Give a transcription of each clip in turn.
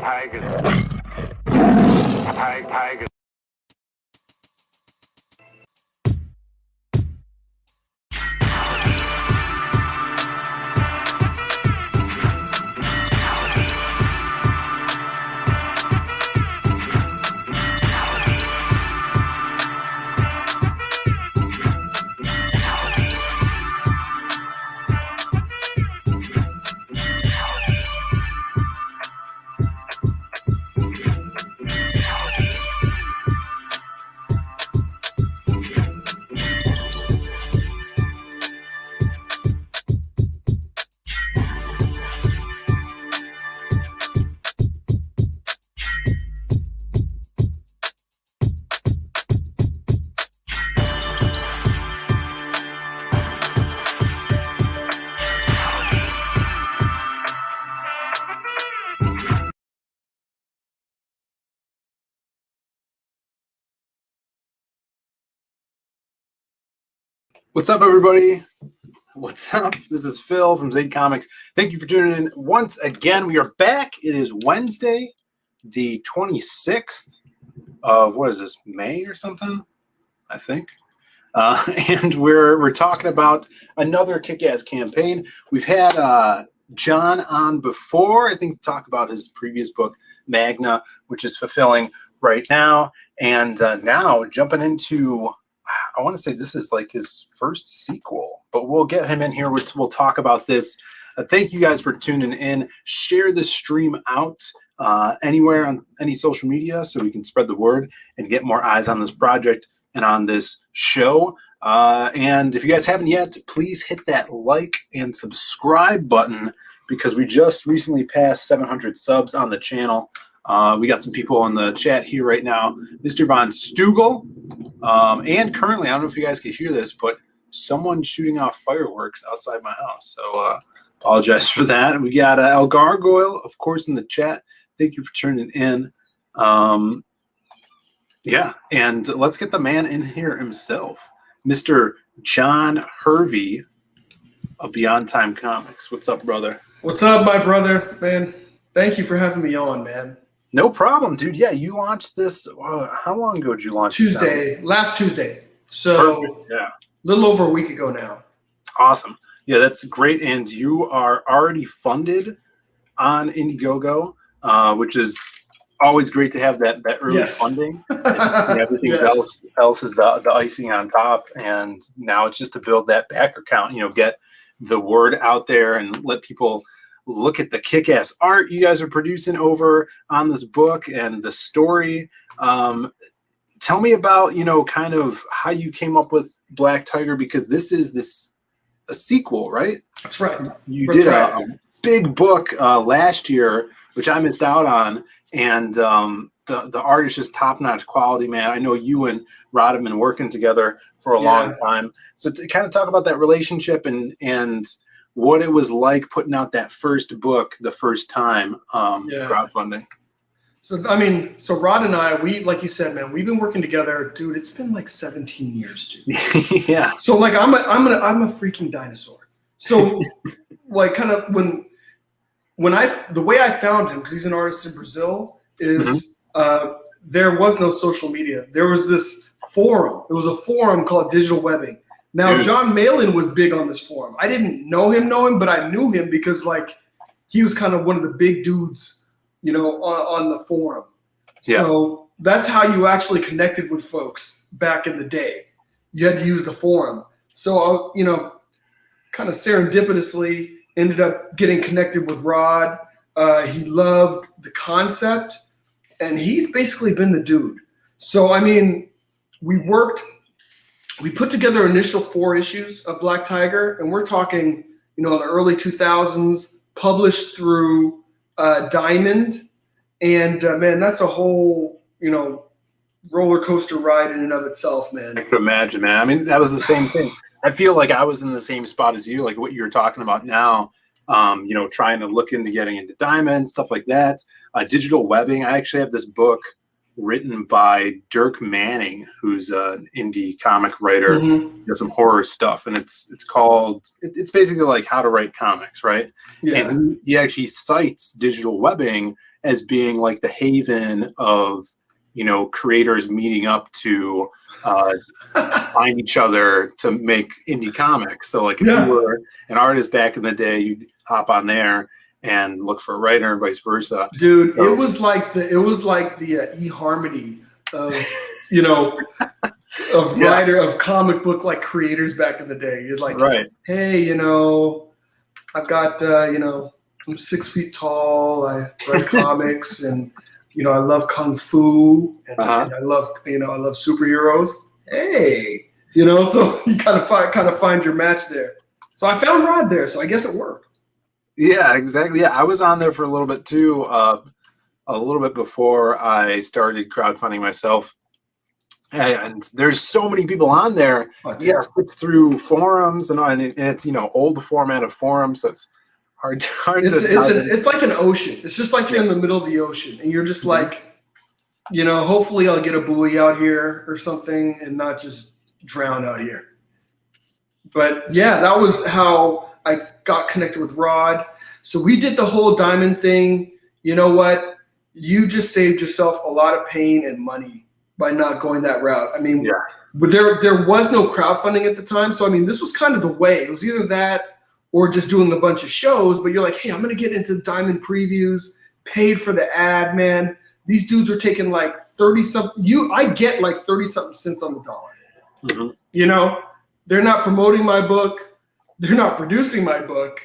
Tigers. Tigers. What's up, everybody? What's up? This is Phil from Zade Comics. Thank you for tuning in once again. We are back. It is Wednesday, the 26th of, what is this, May or something? I think. And we're talking about another kick-ass campaign. We've had John on before, I think, to talk about his previous book, Magna, which is fulfilling right now. And now jumping into, I want to say this is like his first sequel, but we'll get him in here. We'll talk about this. Thank you guys for tuning in. Share the stream out anywhere on any social media so we can spread the word and get more eyes on this project and on this show. And if you guys haven't yet, please hit that like and subscribe button because we just recently passed 700 subs on the channel. We got some people in the chat here right now. Mr. Von Stugel. And currently, I don't know if you guys can hear this, but someone's shooting off fireworks outside my house. So apologize for that. We got El Gargoyle, of course, in the chat. Thank you for tuning in. Yeah, and let's get the man in here himself. Mr. John Hervey of Beyond Time Comics. What's up, brother? What's up, my brother, man? Thank you for having me on, man. No problem, dude. Yeah, you launched this. How long ago did you launch this? Last Tuesday. So perfect. Yeah, a little over a week ago now. Awesome. Yeah, that's great. And you are already funded on Indiegogo, which is always great to have that early funding. And everything else is the icing on top. And now it's just to build that backer count, get the word out there and let people look at the kick-ass art you guys are producing over on this book and the story. Tell me about, kind of how you came up with Black Tiger, because this is a sequel, right? That's right. You did a big book last year, which I missed out on, and the art is just top-notch quality, man. I know you and Rod have been working together for a long time. So to kind of talk about that relationship and what it was like putting out that first book the first time, crowdfunding. So Rod and I, we, like you said, man, we've been working together, dude. It's been like 17 years, dude. Yeah. So like I'm a freaking dinosaur. So like kind of when the way I found him, because he's an artist in Brazil, is there was no social media. There was this forum. It was a forum called Digital Webbing. Now, John Malin was big on this forum. I didn't know him, but I knew him because like he was kind of one of the big dudes, on the forum. Yeah. So that's how you actually connected with folks back in the day. You had to use the forum. So, kind of serendipitously ended up getting connected with Rod. He loved the concept, and he's basically been the dude. So, we put together initial 4 issues of Black Tiger, and we're talking, in the early 2000s, published through Diamond. And man, that's a whole, roller coaster ride in and of itself, man. I could imagine, man. That was the same thing. I feel like I was in the same spot as you, like what you're talking about now, trying to look into getting into Diamond, stuff like that. Digital webbing. I actually have this book written by Dirk Manning, who's an indie comic writer. Mm-hmm. He does some horror stuff, and it's called, it's basically like how to write comics, right? Yeah. And he actually cites digital webbing as being like the haven of, you know, creators meeting up to find each other to make indie comics. So like if you were an artist back in the day, you'd hop on there and look for a writer and vice versa. Dude, so, it was like the eHarmony of, you know, of writer of comic book like creators back in the day. You're like, hey, you know, I've got you know, I'm 6 feet tall, I write comics, and you know, I love kung fu, and I love, you know, I love superheroes. Hey, you know, so you kind of find your match there. So I found Rod there, so I guess it worked. Yeah, exactly. Yeah, I was on there for a little bit too, a little bit before I started crowdfunding myself. And there's so many people on there. Yeah, flip through forums, and it's, you know, old format of forums, so it's hard to. It's like an ocean. It's just like you're in the middle of the ocean, and you're just like, you know, hopefully I'll get a buoy out here or something, and not just drown out here. But yeah, that was how I got connected with Rod. So we did the whole diamond thing. You know what? You just saved yourself a lot of pain and money by not going that route. I mean, but there was no crowdfunding at the time. So, I mean, this was kind of the way. It was either that or just doing a bunch of shows. But you're like, hey, I'm going to get into diamond previews, paid for the ad, man. These dudes are taking like 30-something. I get like 30-something cents on the dollar. Mm-hmm. You know, they're not promoting my book. They're not producing my book.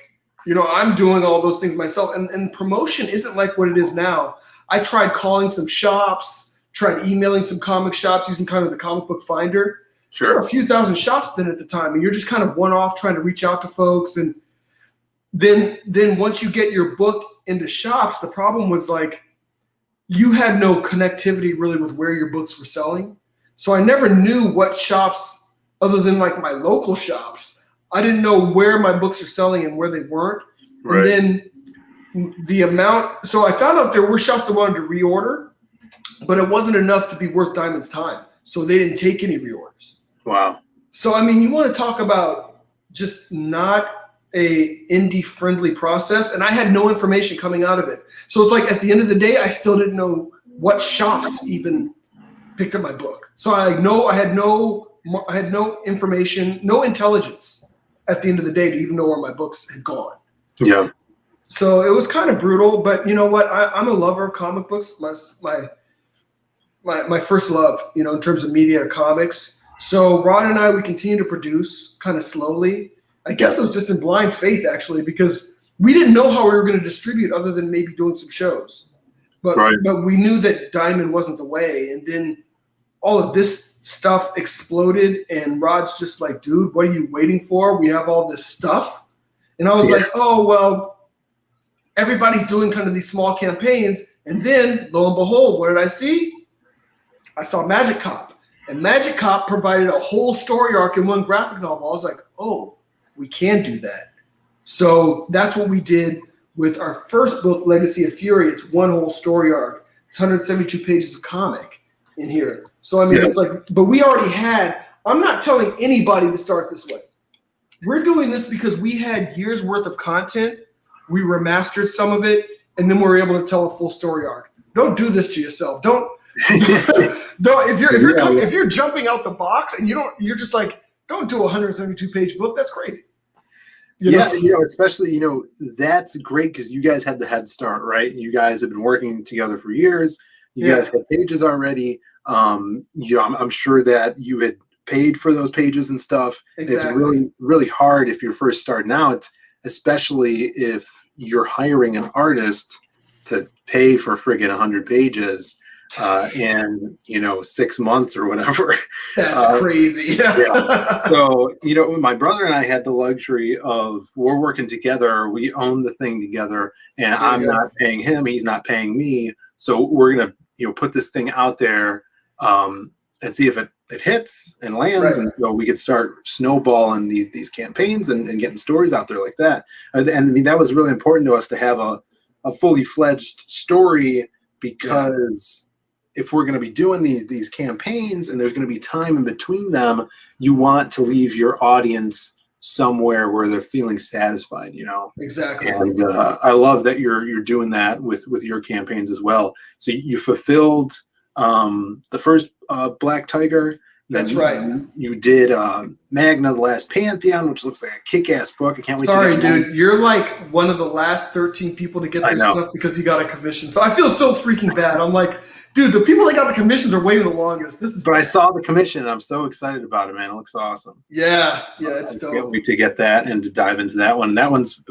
You know, I'm doing all those things myself. And promotion isn't like what it is now. I tried calling some shops, tried emailing some comic shops using kind of the comic book finder. Sure. There were a few thousand shops then at the time. And you're just kind of one-off trying to reach out to folks. And then once you get your book into shops, the problem was like you had no connectivity really with where your books were selling. So I never knew what shops, other than like my local shops, I didn't know where my books are selling and where they weren't. Right. And then the amount, so I found out there were shops that wanted to reorder, but it wasn't enough to be worth Diamond's time. So they didn't take any reorders. Wow. So, I mean, you want to talk about just not a indie friendly process. And I had no information coming out of it. So it's like at the end of the day, I still didn't know what shops even picked up my book. So I had no information, no intelligence at the end of the day to even know where my books had gone. Yeah. So it was kind of brutal, but you know what? I'm a lover of comic books. My first love, you know, in terms of media comics. So Rod and I, we continue to produce kind of slowly. I guess it was just in blind faith, actually, because we didn't know how we were going to distribute other than maybe doing some shows. But we knew that Diamond wasn't the way. And then all of this stuff exploded, and Rod's just like, dude, what are you waiting for? We have all this stuff. And I was like, oh, well, everybody's doing kind of these small campaigns. And then, lo and behold, what did I see? I saw Magic Cop. And Magic Cop provided a whole story arc in one graphic novel. I was like, oh, we can do that. So that's what we did with our first book, Legacy of Fury. It's one whole story arc. It's 172 pages of comic in here. So, I mean, it's like, but we already had, I'm not telling anybody to start this way. We're doing this because we had years worth of content. We remastered some of it, and then we were able to tell a full story arc. Don't do this to yourself. Don't if you're jumping out the box and you're just like, don't do a 172 page book. That's crazy. You know, especially, that's great because you guys had the head start, right? You guys have been working together for years. You guys have pages already. I'm sure that you had paid for those pages and stuff. Exactly. It's really, really hard if you're first starting out, especially if you're hiring an artist to pay for friggin' 100 pages in 6 months or whatever. That's crazy. So my brother and I had the luxury of, we're working together, we own the thing together, and I'm not paying him, he's not paying me, so we're gonna put this thing out there and see if it hits and lands, and we could start snowballing these campaigns and getting stories out there like that. And I mean, that was really important to us to have a fully fledged story, because if we're going to be doing these campaigns and there's going to be time in between them, you want to leave your audience somewhere where they're feeling satisfied, you know. Exactly. And I love that you're doing that with your campaigns as well. So you fulfilled the first Black Tiger. That's right. You did Magna, the Last Pantheon, which looks like a kick-ass book. I can't wait. Sorry, dude. You're like one of the last 13 people to get their stuff because you got a commission. So I feel so freaking bad. I'm like, dude, the people that got the commissions are waiting the longest. But I saw the commission, and I'm so excited about it, man. It looks awesome. Yeah, it's dope. I can't wait to get that and to dive into that one. That one's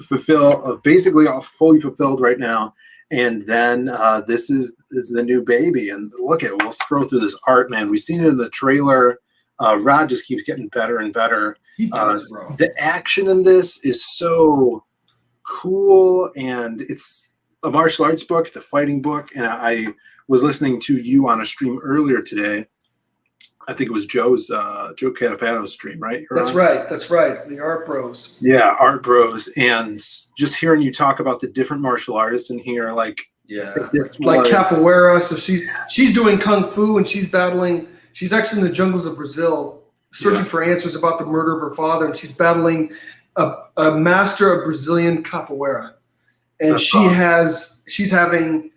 basically all fully fulfilled right now. And then this is the new baby. And look at, we'll scroll through this art, man. We've seen it in the trailer. Rod just keeps getting better and better. He does, bro. The action in this is so cool, and it's a martial arts book. It's a fighting book. And I was listening to you on a stream earlier today. I think it was Joe Catapano's stream, right? That's right. The Art Bros. Yeah, Art Bros. And just hearing you talk about the different martial artists in here, like capoeira. So she's doing kung fu, and she's battling. She's actually in the jungles of Brazil, searching for answers about the murder of her father, and she's battling a master of Brazilian capoeira, and she's having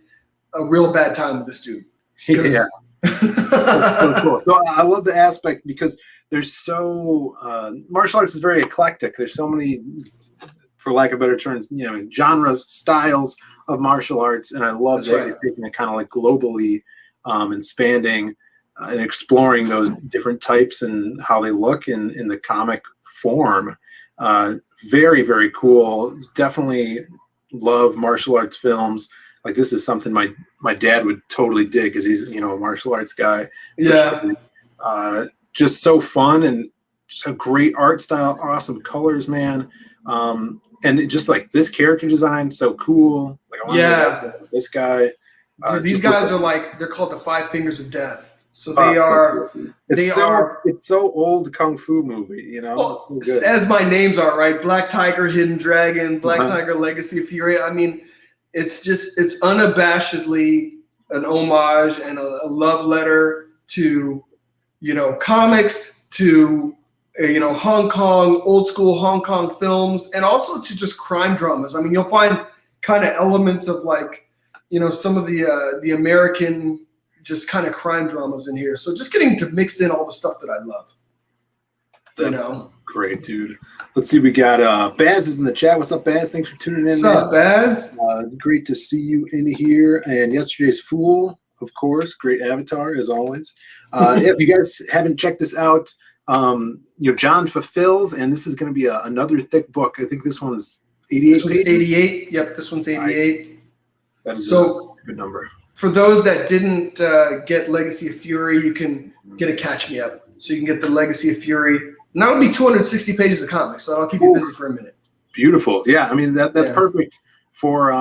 a real bad time with this dude. Yeah. So cool. So I love the aspect because there's martial arts is very eclectic. There's so many, for lack of better terms, you know, genres, styles of martial arts, and I love that you're taking it kind of like globally and expanding and exploring those different types and how they look in the comic form. Very, very cool. Definitely love martial arts films. Like, this is something my dad would totally dig because he's, you know, a martial arts guy. Yeah. Just so fun and just a great art style, awesome colors, man. And it just like this character design, so cool. Like, I want to this guy. Dude, these guys are like, they're called the Five Fingers of Death. So they are. It's so old kung fu movie, you know. Well, so good. As my names are, right? Black Tiger, Hidden Dragon, Black Tiger, Legacy of Fury. I mean, it's unabashedly an homage and a love letter to, you know, comics, to, you know, Hong Kong, old school Hong Kong films, and also to just crime dramas. I mean, you'll find kind of elements of, like, you know, some of the American just kind of crime dramas in here. So just getting to mix in all the stuff that I love. That's great, dude. Let's see. We got Baz is in the chat. What's up, Baz? Thanks for tuning in. What's up, Baz? Great to see you in here. And yesterday's Fool, of course, great avatar as always. If you guys haven't checked this out, you know, John fulfills, and this is going to be another thick book. I think this one's 88. This one's 88. Yep, this one's 88. That is a good number. For those that didn't get Legacy of Fury, you can get a Catch Me Up. So you can get the Legacy of Fury. And that would be 260 pages of comics, so I'll keep you busy for a minute. Beautiful. Yeah, I mean, that's perfect for,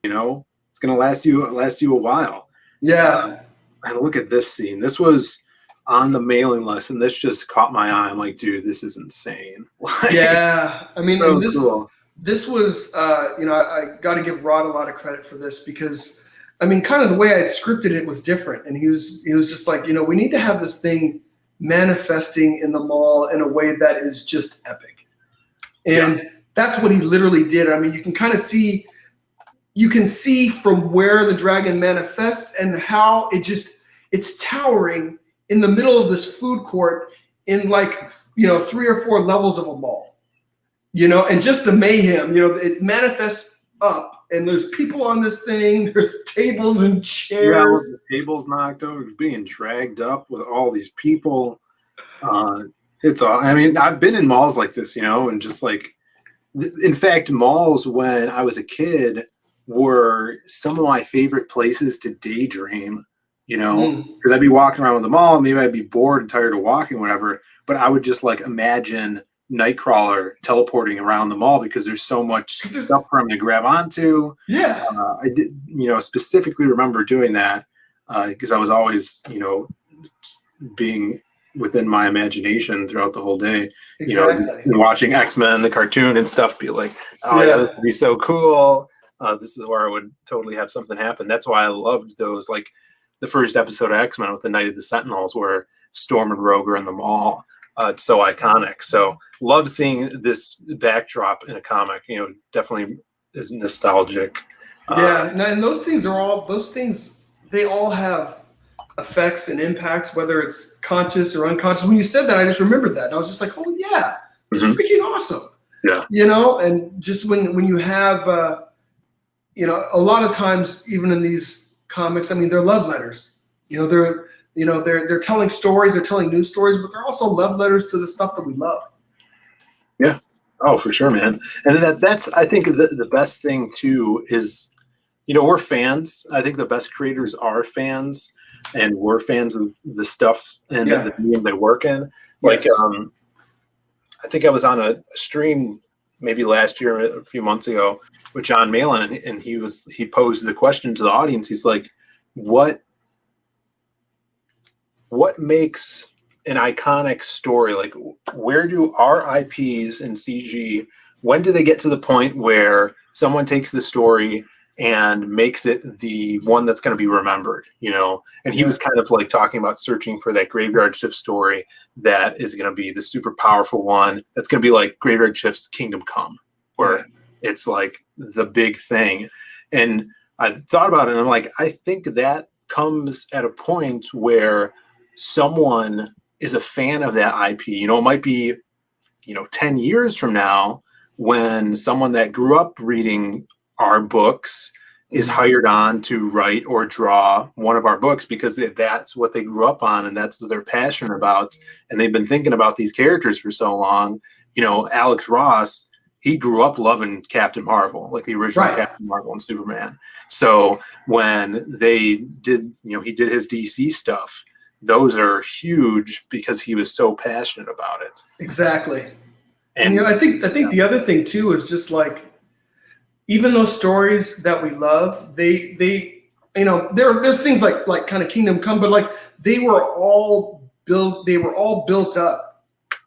you know, it's going to last you a while. Yeah. And look at this scene. This was on the mailing list, and this just caught my eye. I'm like, dude, this is insane. Yeah. I mean, so cool. This was, you know, I got to give Rod a lot of credit for this because, I mean, kind of the way I scripted it was different. And he was just like, you know, we need to have this thing manifesting in the mall in a way that is just epic. And that's what he literally did. I mean, you can kind of see, from where the dragon manifests and how it's towering in the middle of this food court in, like, you know, 3 or 4 levels of a mall, you know, and just the mayhem, you know, it manifests up. And there's people on this thing. There's tables and chairs. Yeah, the tables knocked over, being dragged up with all these people. It's all. I mean, I've been in malls like this, you know, and just like, in fact, malls when I was a kid were some of my favorite places to daydream. You know, because I'd be walking around with the mall, maybe I'd be bored and tired of walking, whatever. But I would just like imagine Nightcrawler teleporting around the mall because there's so much stuff for him to grab onto. Yeah. I did, you know, specifically remember doing that because I was always, you know, being within my imagination throughout the whole day. Exactly. You know, just watching X-Men, the cartoon and stuff, be like, oh yeah, this would be so cool. This is where I would totally have something happen. That's why I loved those, like the first episode of X-Men with the Night of the Sentinels, where Storm and Rogue are in the mall. It's so iconic. So love seeing this backdrop in a comic. Definitely is nostalgic. And those things they all have effects and impacts, whether it's conscious or unconscious. When you said that, I just remembered that. And I was just like, oh yeah, it's freaking awesome. Yeah. And just when you have, a lot of times, even in these comics, I mean, they're love letters. They're telling stories, they're telling news stories, but they're also love letters to the stuff that we love. Yeah. Oh, for sure, man. And that's I think the best thing too is, we're fans. I think the best creators are fans, and we're fans of the stuff and the medium they work in. Like, Yes. I think I was on a stream maybe last year, a few months ago, with John Malin, and he posed the question to the audience. He's like, what makes an iconic story? Like, where do our IPs in CG, when do they get to the point where someone takes the story and makes it the one that's going to be remembered, And he was kind of like talking about searching for that Graveyard Shift story that is going to be the super powerful one. That's going to be like Graveyard Shift's Kingdom Come, where it's like the big thing. And I thought about it, and I'm like, I think that comes at a point where someone is a fan of that IP. It might be, 10 years from now, when someone that grew up reading our books is hired on to write or draw one of our books because that's what they grew up on and that's what they're passionate about. And they've been thinking about these characters for so long. Alex Ross, he grew up loving Captain Marvel, like the original Captain Marvel and Superman. So when they did, he did his DC stuff, those are huge because he was so passionate about it. Exactly. And I think the other thing too is just like, even those stories that we love, they there's things like kind of Kingdom Come, but like they were all built up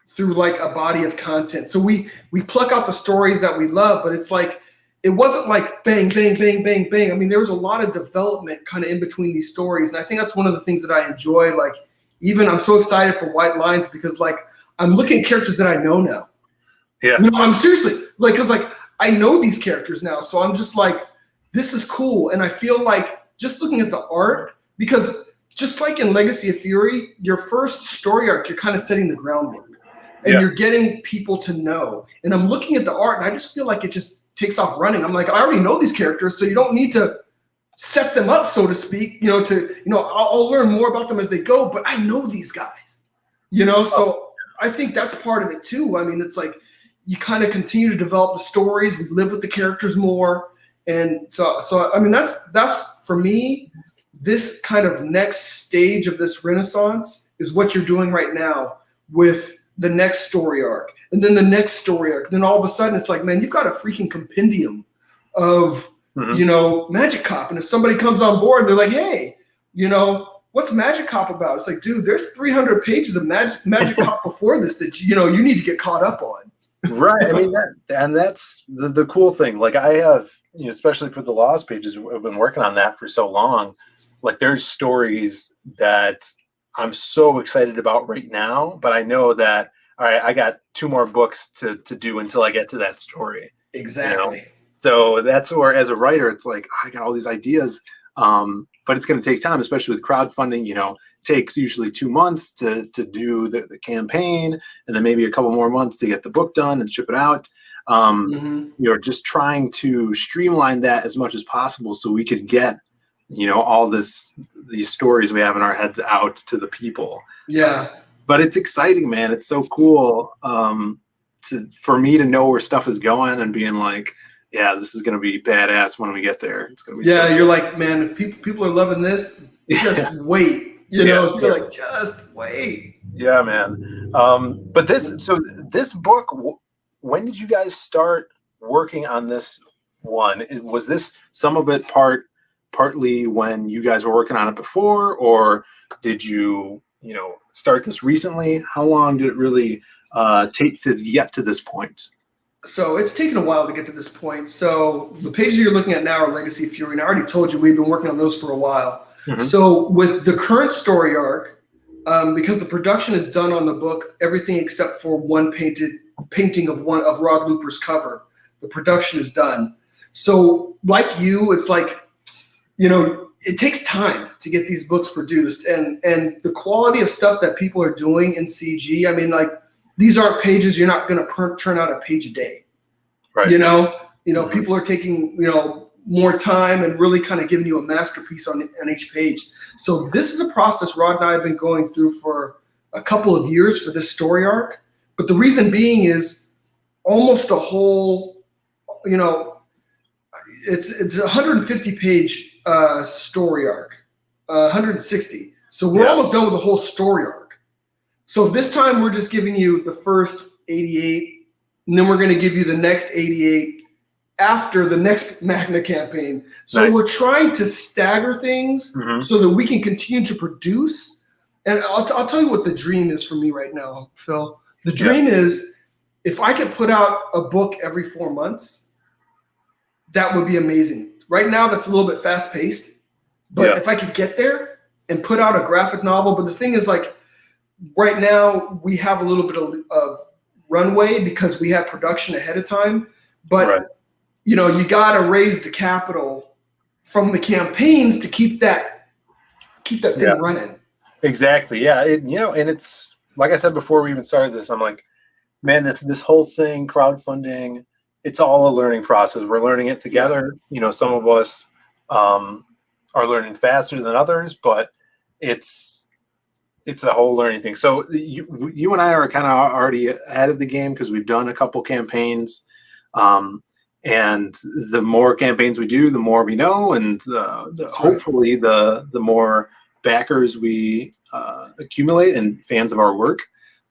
through like a body of content. So we pluck out the stories that we love, but it's like it wasn't like bang, bang, bang, bang, bang. I mean, there was a lot of development kind of in between these stories. And I think that's one of the things that I enjoy. Like, even I'm so excited for White Lines because like I'm looking at characters that I know now. Yeah. I'm seriously like, because like I know these characters now. So I'm just like, this is cool. And I feel like just looking at the art, because just like in Legacy of Fury, your first story arc, you're kind of setting the groundwork and you're getting people to know. And I'm looking at the art and I just feel like it just takes off running. I'm like, I already know these characters, so you don't need to set them up, so to speak, I'll learn more about them as they go, but I know these guys, so I think that's part of it too. I mean, it's like, you kind of continue to develop the stories. We live with the characters more. And so I mean, that's for me, this kind of next stage of this renaissance is what you're doing right now with the next story arc and then the next story arc. Then all of a sudden it's like, man, you've got a freaking compendium of, Magic Cop. And if somebody comes on board, they're like, hey, what's Magic Cop about? It's like, dude, there's 300 pages of Magic Cop before this that, you need to get caught up on. Right. I mean, that's the cool thing. Like I have, especially for the Lost Pages, I've been working on that for so long. Like there's stories that I'm so excited about right now, but I know that, all right, I got 2 more books to do until I get to that story. Exactly. So that's where, as a writer, it's like, I got all these ideas, but it's going to take time, especially with crowdfunding. Takes usually 2 months to do the campaign, and then maybe a couple more months to get the book done and ship it out. You're just trying to streamline that as much as possible so we could get, all these stories we have in our heads out to the people. Yeah. But it's exciting, man. It's so cool for me to know where stuff is going and being like, yeah, this is going to be badass when we get there. It's going to be you're like, man, if people are loving this, just wait. You're like, just wait. Yeah, man. But this book, when did you guys start working on this one? Was this some of it partly when you guys were working on it before, or did you start this recently? How long did it really take to get to this point? So it's taken a while to get to this point. So the pages you're looking at now are Legacy of Fury, and I already told you we've been working on those for a while. Mhm. So with the current story arc, because the production is done on the book, everything except for one painting of Rod Looper's cover, the production is done. So like you, it's like, it takes time to get these books produced, and the quality of stuff that people are doing in CG. I mean, like, these aren't pages. You're not going to turn out a page a day. Right. Mhm. People are taking more time and really kind of giving you a masterpiece on each page. So this is a process Rod and I have been going through for a couple of years for this story arc. But the reason being is almost the whole, it's a 150 page story arc, 160. So we're almost done with the whole story arc. So this time we're just giving you the first 88, and then we're going to give you the next 88 after the next Magna campaign. So Nice. we're trying to stagger things so that we can continue to produce. And I'll tell you what the dream is for me right now, Phil. The dream is, if I could put out a book every 4 months, that would be amazing. Right now, that's a little bit fast paced, but if I could get there and put out a graphic novel, but the thing is, like, right now we have a little bit of runway because we have production ahead of time, but you got to raise the capital from the campaigns to keep that thing running. Exactly. Yeah. And it's like I said before we even started this, I'm like, man, this whole thing, crowdfunding, it's all a learning process. We're learning it together. Some of us are learning faster than others, but it's a whole learning thing. So you and I are kind of already ahead of the game because we've done a couple campaigns. And the more campaigns we do, the more we know, and hopefully the more backers we accumulate and fans of our work,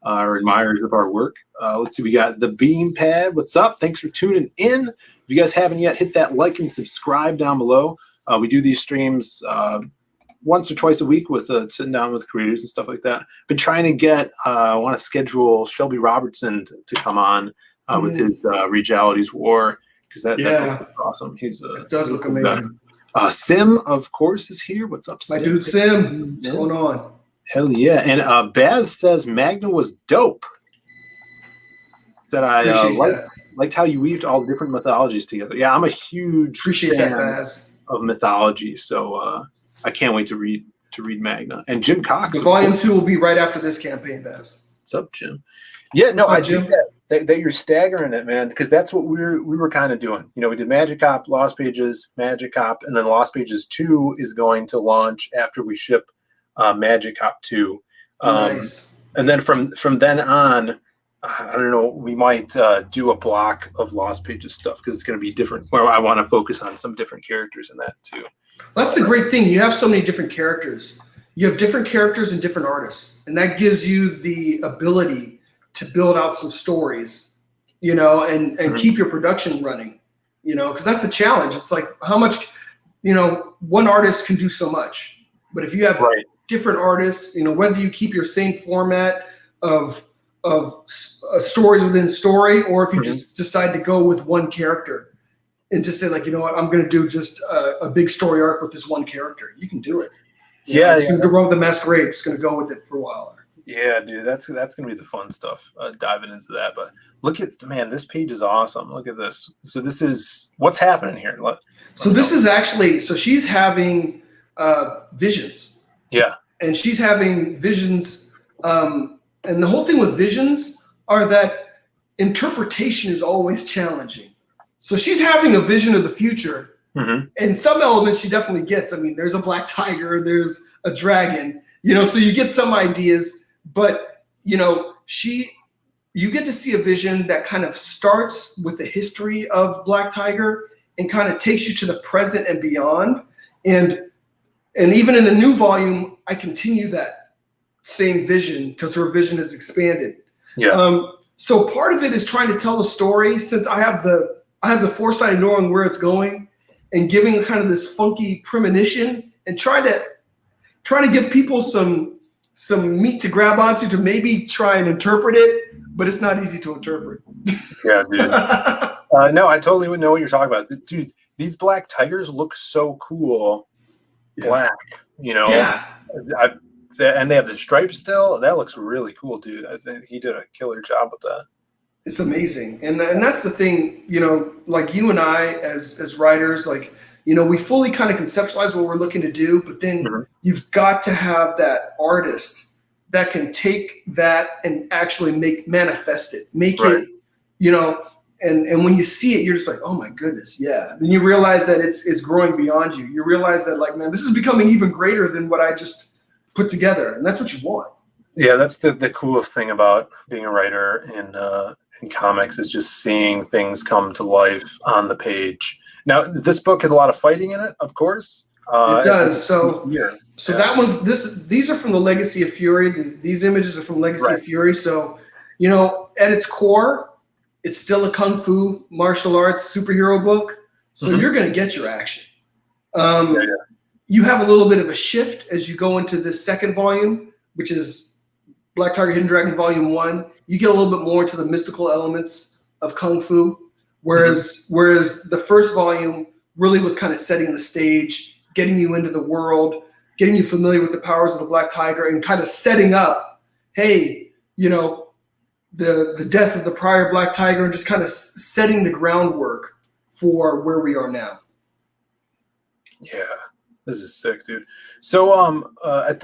or admirers of our work. Let's see, we got the Beam Pad. What's up? Thanks for tuning in. If you guys haven't yet, hit that like and subscribe down below. We do these streams once or twice a week with sitting down with creators and stuff like that. Been trying to get, I want to schedule Shelby Robertson to come on with his Realities War. Because that looks awesome. It does look amazing. Sim, of course, is here. What's up, Sim? My dude Sim. What's going on? Hell yeah. And Baz says Magna was dope. Said I liked how you weaved all the different mythologies together. Yeah, I'm a huge fan of mythology, so I can't wait to read Magna. And Jim Cox. The volume 2 will be right after this campaign, Baz. What's up, Jim? Yeah, no, I do that you're staggering it, man, because that's what we were kind of doing. We did Magic Cop, Lost Pages, Magic Cop, and then Lost Pages 2 is going to launch after we ship Magic Cop 2. Nice. And then from then on, I don't know, we might do a block of Lost Pages stuff because it's going to be different, where I want to focus on some different characters in that too. That's the great thing. You have so many different characters. You have different characters and different artists, and that gives you the ability to build out some stories, and keep your production running, because that's the challenge. It's like, how much, one artist can do so much, but if you have different artists, whether you keep your same format of stories within story, or if you just decide to go with one character and just say, like, what, I'm going to do just a big story arc with this one character. You can do it. It's going to run with the Masquerade. Just going to go with it for a while. Yeah, dude, that's gonna be the fun stuff. Diving into that, but look at this page is awesome. Look at this. So this is what's happening here. This is actually she's having visions. Yeah, and she's having visions, and the whole thing with visions are that interpretation is always challenging. So she's having a vision of the future, and some elements she definitely gets. I mean, there's a black tiger, there's a dragon, so you get some ideas. But, you get to see a vision that kind of starts with the history of Black Tiger and kind of takes you to the present and beyond. And even in the new volume, I continue that same vision because her vision has expanded. Yeah. So part of it is trying to tell a story, since I have the foresight of knowing where it's going and giving kind of this funky premonition and trying to give people some meat to grab onto to maybe try and interpret it, but it's not easy to interpret. Yeah, dude. No, I totally would know what you're talking about. Dude, these black tigers look so cool. Black. Yeah. And they have the stripes still. That looks really cool, dude. I think he did a killer job with that. It's amazing. And that's the thing, like you and I as writers, like, we fully kind of conceptualize what we're looking to do, but then you've got to have that artist that can take that and actually manifest it, make it, and when you see it, you're just like, oh my goodness, yeah. Then you realize that it's growing beyond you. You realize that, like, man, this is becoming even greater than what I just put together, and that's what you want. Yeah, that's the coolest thing about being a writer in comics, is just seeing things come to life on the page. Now, this book has a lot of fighting in it, of course. It does. So that one's these are from the Legacy of Fury. These images are from Legacy of Fury. So, at its core, it's still a kung fu martial arts superhero book. So you're going to get your action. You have a little bit of a shift as you go into this second volume, which is Black Tiger Hidden Dragon Volume 1. You get a little bit more into the mystical elements of kung fu, whereas the first volume really was kind of setting the stage, getting you into the world, getting you familiar with the powers of the Black Tiger, and kind of setting up, hey, the death of the prior Black Tiger, and just kind of setting the groundwork for where we are now. Yeah, this is sick, dude. So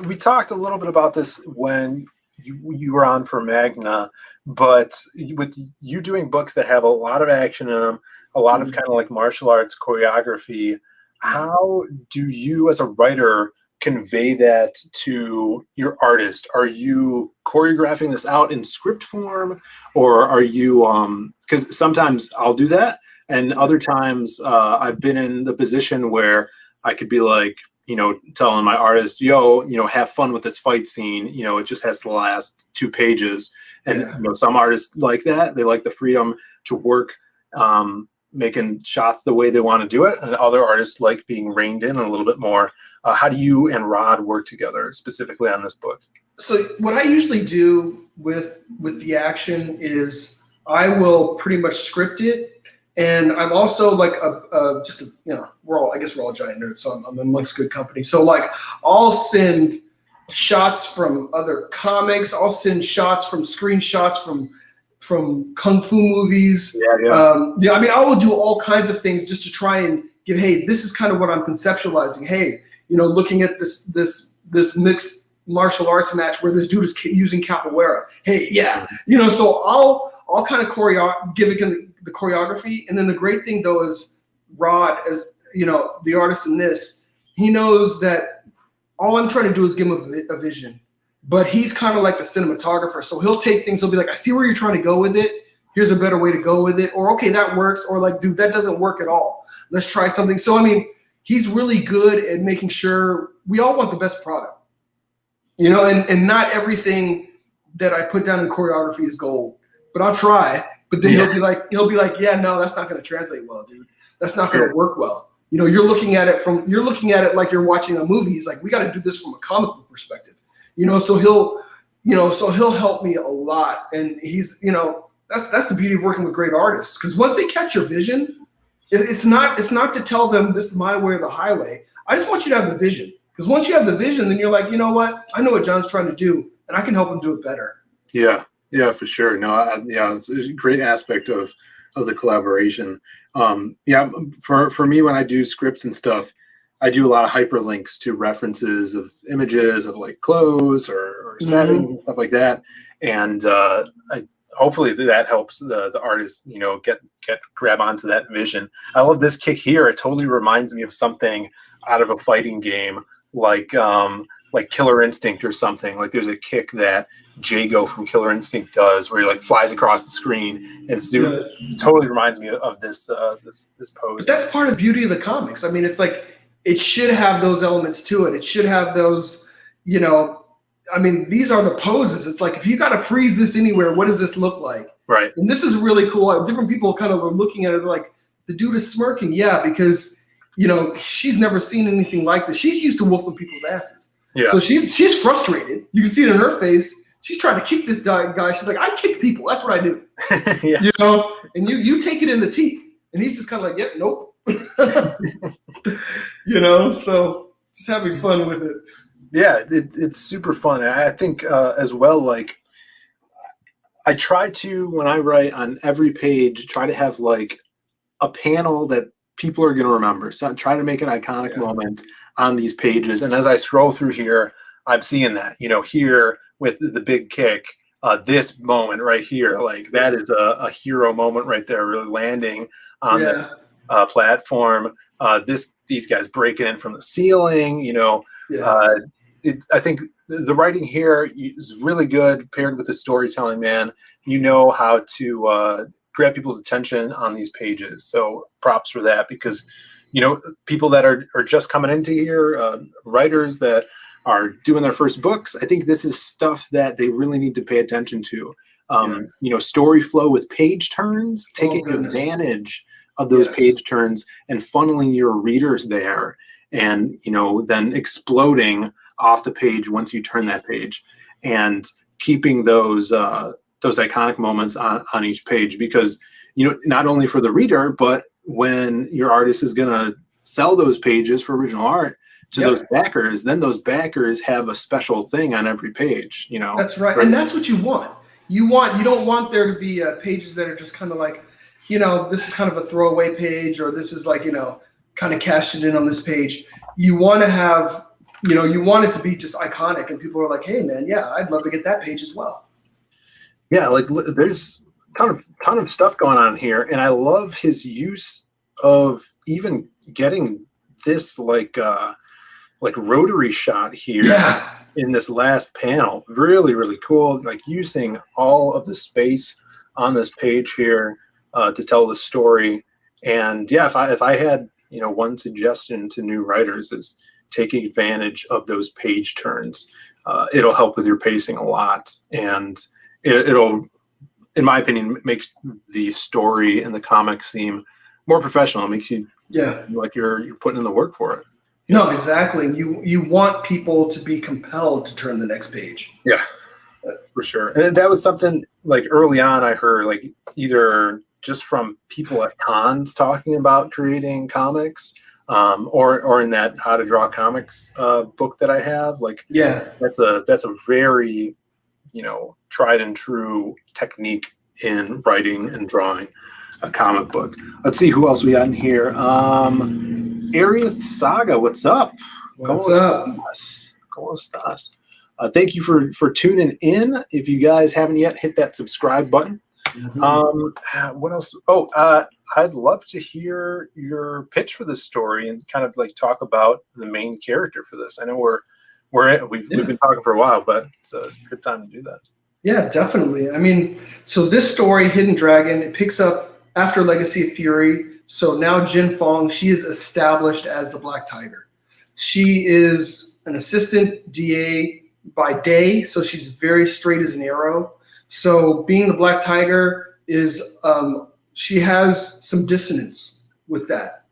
we talked a little bit about this when you were on for Magna, but with you doing books that have a lot of action in them, a lot of kind of like martial arts choreography, how do you as a writer convey that to your artist? Are you choreographing this out in script form, or are you because sometimes I'll do that, and other times I've been in the position where I could be like, telling my artist, have fun with this fight scene. It just has to last 2 pages. And some artists like that. They like the freedom to work making shots the way they want to do it. And other artists like being reined in a little bit more. How do you and Rod work together specifically on this book? So what I usually do with the action is I will pretty much script it. And I'm also like we're all giant nerds, so I'm amongst good company. So like I'll send shots from other comics, I'll send shots from screenshots from kung fu movies. I will do all kinds of things just to try and give, hey, this is kind of what I'm conceptualizing. Hey, looking at this mixed martial arts match where this dude is using capoeira. Hey, so I'll kind of give it the choreography. And then the great thing though is Rod, as the artist in this, he knows that all I'm trying to do is give him a vision, but he's kind of like the cinematographer. So he'll take things, he'll be like, I see where you're trying to go with it. Here's a better way to go with it. Or, okay, that works. Or like, dude, that doesn't work at all. Let's try something. So, I mean, he's really good at making sure we all want the best product, and not everything that I put down in choreography is gold, but I'll try. But then he'll be like, yeah, no, that's not going to translate well, dude. That's not going to work well. You're looking at it like you're watching a movie. He's like, we got to do this from a comic book perspective, so he'll help me a lot. And he's, that's the beauty of working with great artists, because once they catch your vision, it's not to tell them this is my way or the highway. I just want you to have the vision, because once you have the vision, then you're like, you know what? I know what John's trying to do, and I can help him do it better. Yeah, for sure. No, it's a great aspect of the collaboration. For me, when I do scripts and stuff, I do a lot of hyperlinks to references of images of like clothes or settings and stuff like that. And hopefully that helps the artist, grab onto that vision. I love this kick here. It totally reminds me of something out of a fighting game, like Killer Instinct or something. Like there's a kick that Jago from Killer Instinct does where he like flies across the screen, and totally reminds me of this pose. But that's part of the beauty of the comics. I mean, it's like it should have those elements to it. It should have those, I mean, these are the poses. It's like, if you got to freeze this anywhere, what does this look like? Right. And this is really cool. Different people kind of are looking at it like, the dude is smirking. Yeah, because she's never seen anything like this. She's used to whooping people's asses. Yeah. So she's frustrated. You can see it in her face. She's trying to kick this guy. She's like, I kick people. That's what I do. Yeah. And you take it in the teeth. And he's just kind of like, yep, nope. So just having fun with it. Yeah, it's super fun. And I think as well, like I try to, when I write on every page, try to have like a panel that people are going to remember. So try to make an iconic moment on these pages. And as I scroll through here, I'm seeing that, here with the big kick, this moment right here, like that is a hero moment right there, really landing on the platform. These guys breaking in from the ceiling, I think the writing here is really good paired with the storytelling, man. You know how to grab people's attention on these pages. So props for that, because, people that are just coming into here, writers that are doing their first books, I think this is stuff that they really need to pay attention to. Story flow with page turns, taking advantage of those page turns and funneling your readers there, and, then exploding off the page once you turn that page, and keeping those iconic moments on each page, because not only for the reader, but when your artist is going to sell those pages for original art to those backers, then those backers have a special thing on every page. That's right. And that's what you want. You don't want there to be pages that are just kind of like, this is kind of a throwaway page, or this is like, kind of cashed it in on this page. You want to have, you want it to be just iconic, and people are like, hey man, I'd love to get that page as well. Yeah, like there's a ton of stuff going on here, and I love his use of even getting this like rotary shot here in this last panel. Really, really cool. Like using all of the space on this page here to tell the story. And if I had one suggestion to new writers is taking advantage of those page turns. It'll help with your pacing a lot, and it'll, in my opinion, makes the story and the comic seem more professional. It makes you like you're putting in the work for it. No, exactly. You want people to be compelled to turn the next page. Yeah, for sure. And that was something like early on I heard, like either just from people at cons talking about creating comics, or in that How to Draw Comics book that I have. Like, that's a very, tried and true technique in writing and drawing a comic book. Let's see who else we got in here. Arius Saga, what's up? What's up? ¿Cómo estás? Thank you for tuning in. If you guys haven't yet, hit that subscribe button. What else? I'd love to hear your pitch for this story and kind of like talk about the main character for this. I know we've been talking for a while, but it's a good time to do that. Yeah, definitely. I mean, so this story, Hidden Dragon, it picks up after Legacy of Fury. So now Jin Fong, she is established as the Black Tiger. She is an assistant DA by day, so she's very straight as an arrow. So being the Black Tiger is, she has some dissonance with that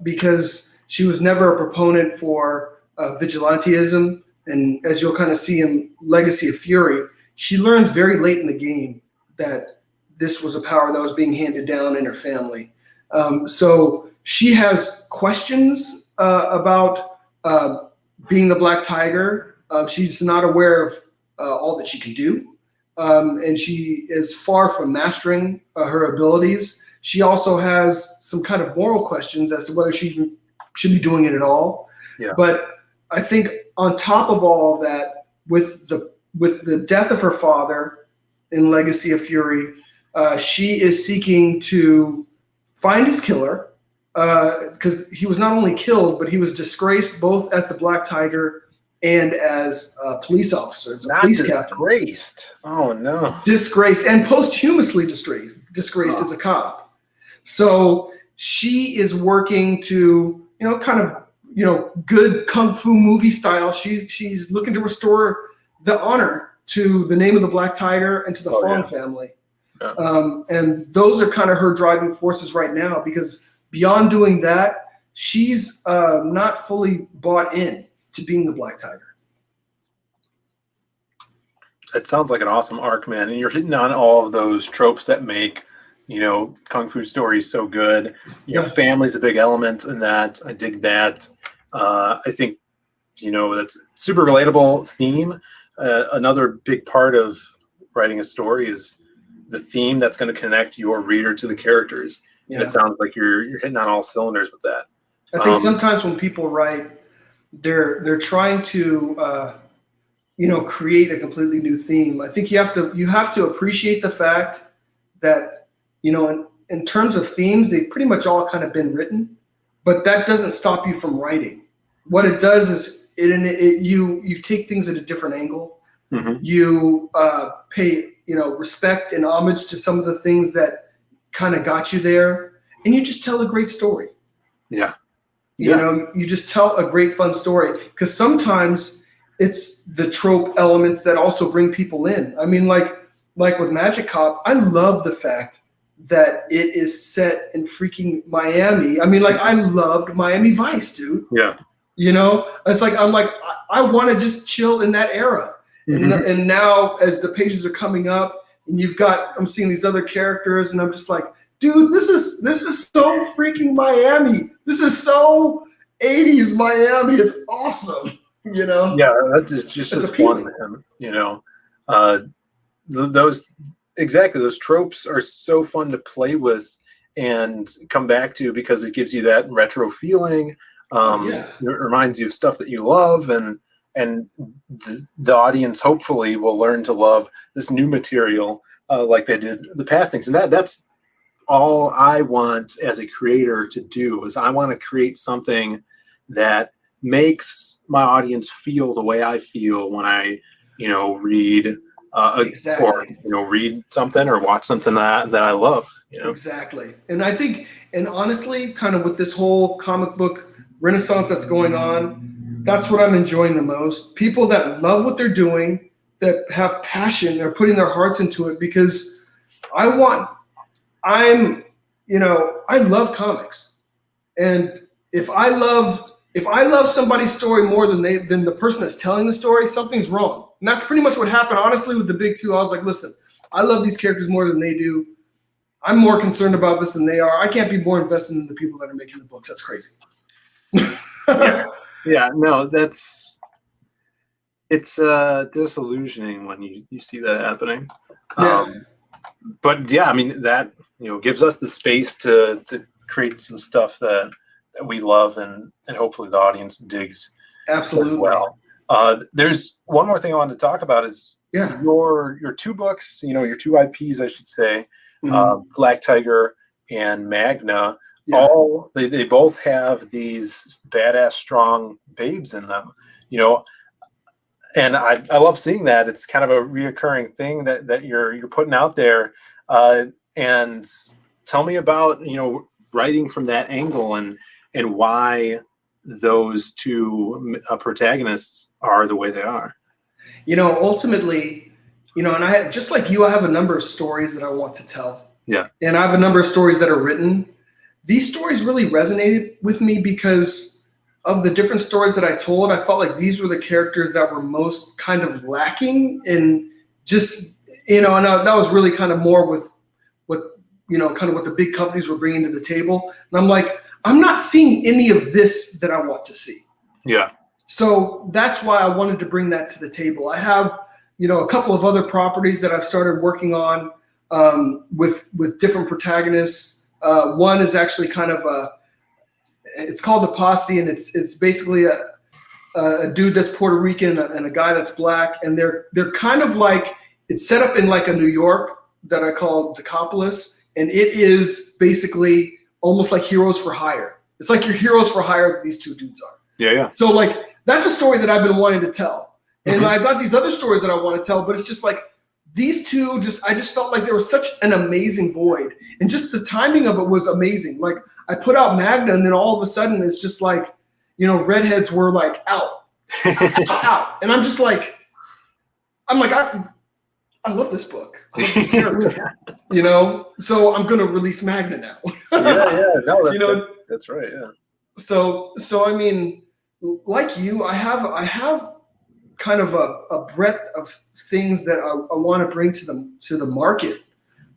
because she was never a proponent for vigilantism. And as you'll kind of see in Legacy of Fury, she learns very late in the game that this was a power that was being handed down in her family. So she has questions about being the Black Tiger. She's not aware of all that she can do. And she is far from mastering her abilities. She also has some kind of moral questions as to whether she should be doing it at all. Yeah. But I think on top of all of that, with the death of her father in Legacy of Fury, she is seeking to find his killer, because he was not only killed, but he was disgraced both as the Black Tiger and as a police officer, as a police captain. Disgraced. Oh no. Disgraced and posthumously disgraced as a cop. So she is working to, kind of, good kung fu movie style. She's looking to restore the honor to the name of the Black Tiger and to the Fong family. Yeah. And those are kind of her driving forces right now, because beyond doing that, she's not fully bought in to being the Black Tiger. It sounds like an awesome arc, man. And you're hitting on all of those tropes that make, kung fu stories so good. Your family's a big element in that. I dig that. I think, that's super relatable theme. Another big part of writing a story is the theme that's going to connect your reader to the characters. Yeah. And it sounds like you're hitting on all cylinders with that. I think sometimes when people write, they're trying to create a completely new theme. I think you have to appreciate the fact that in terms of themes, they've pretty much all kind of been written, but that doesn't stop you from writing. What it does is you take things at a different angle. Mm-hmm. You pay respect and homage to some of the things that kind of got you there, and you just tell a great story. Yeah. You just tell a great fun story, because sometimes it's the trope elements that also bring people in. I mean, like with Magic Cop, I love the fact that it is set in freaking Miami. I mean, like, I loved Miami Vice, dude. Yeah. It's like, I want to just chill in that era. Mm-hmm. And now as the pages are coming up and I'm seeing these other characters, and I'm just like, dude, this is so freaking Miami. This is so 80s Miami. It's awesome. Yeah, that's just as fun to him. Those tropes are so fun to play with and come back to, because it gives you that retro feeling. It reminds you of stuff that you love, and the audience hopefully will learn to love this new material like they did the past things. And that's all I want as a creator to do, is I want to create something that makes my audience feel the way I feel when I, read exactly. or read something or watch something that I love. Exactly. And I think, and honestly, kind of with this whole comic book renaissance that's going on, that's what I'm enjoying the most. People that love what they're doing, that have passion, they're putting their hearts into it, because I love comics. And if I love somebody's story more than the person that's telling the story, something's wrong. And that's pretty much what happened, honestly, with the big two. I was like, listen, I love these characters more than they do. I'm more concerned about this than they are. I can't be more invested in the people that are making the books. That's crazy. Yeah, no, it's disillusioning when you see that happening. Yeah. But yeah, I mean, that gives us the space to create some stuff that we love, and hopefully the audience digs. Absolutely. As well. There's one more thing I wanted to talk about is your two books, your two IPs, I should say, Black Tiger and Magna. Yeah. They both have these badass, strong babes in them, and I love seeing that. It's kind of a reoccurring thing that you're putting out there. And tell me about writing from that angle, and why those two protagonists are the way they are. Ultimately, and I, just like you, I have a number of stories that I want to tell. Yeah. And I have a number of stories that are written. These stories really resonated with me because of the different stories that I told. I felt like these were the characters that were most kind of lacking in just, and that was really kind of more with what, kind of what the big companies were bringing to the table. And I'm like, I'm not seeing any of this that I want to see. Yeah. So that's why I wanted to bring that to the table. I have, a couple of other properties that I've started working on with different protagonists. One is actually kind of it's called The Posse, and it's basically a dude that's Puerto Rican and a guy that's black, and they're kind of like, it's set up in like a New York that I call Decapolis, and it is basically almost like Heroes for Hire. It's like your Heroes for Hire that these two dudes are. Yeah, yeah. So like, that's a story that I've been wanting to tell. And I've got these other stories that I want to tell, but it's just like these two I just felt like there was such an amazing void. And just the timing of it was amazing. Like, I put out Magna, and then all of a sudden it's just like, redheads were like out. And I'm just like, I love this book. I love this character. So I'm going to release Magna now. Yeah. No, that's right. Yeah. So I mean, like you, I have kind of a breadth of things that I want to bring to the market.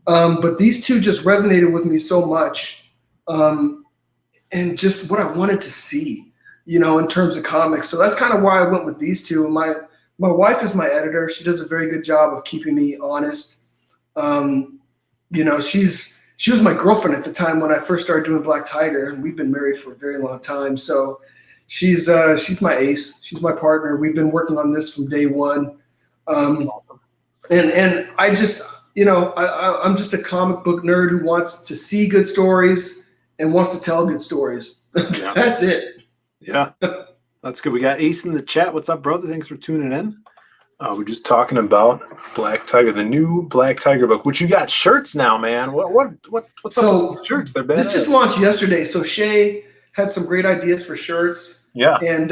But these two just resonated with me so much. And just what I wanted to see. in terms of comics. So that's kind of why I went with these two. And my wife is my editor. She does a very good job of keeping me honest. She was my girlfriend at the time when I first started doing Black Tiger, and we've been married for a very long time. So she's my ace. She's my partner. We've been working on this from day one. Awesome. And I just, I'm just a comic book nerd who wants to see good stories and wants to tell good stories. Yeah. That's it. Yeah, that's good. We got Ace in the chat. What's up, brother? Thanks for tuning in. We're just talking about Black Tiger, the new Black Tiger book, which you got shirts now, man. What's up with these shirts? They're bad. This just launched yesterday. So Shay had some great ideas for shirts. Yeah. And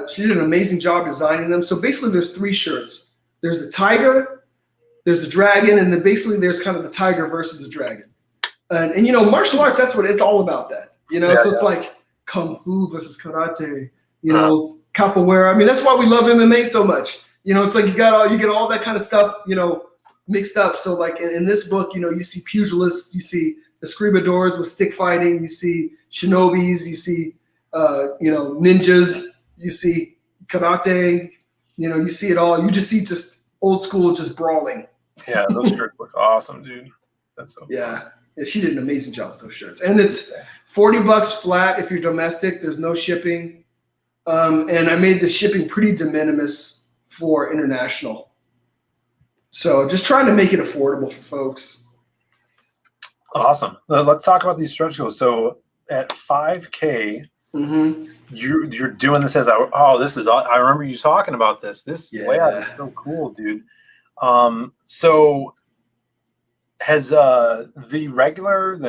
she did an amazing job designing them. So basically there's 3 shirts. There's the tiger, there's the dragon, and then basically there's kind of the tiger versus the dragon. And martial arts, that's what it's all about that. So it's like Kung Fu versus Karate, Capoeira. I mean, that's why we love MMA so much. It's like you get all that kind of stuff, mixed up. So like in this book, you see pugilists, you see escribadores with stick fighting, you see shinobis, you see, ninjas, you see karate, you see it all. You just see just old school, just brawling. Yeah, those shirts look awesome, dude. That's so cool. Yeah, she did an amazing job with those shirts. And it's $40 flat if you're domestic. There's no shipping. And I made the shipping pretty de minimis for international. So just trying to make it affordable for folks. Awesome. Let's talk about these stretch goals. So at 5K, you're doing this as I remember you talking about this. This layout is so cool, dude. So has the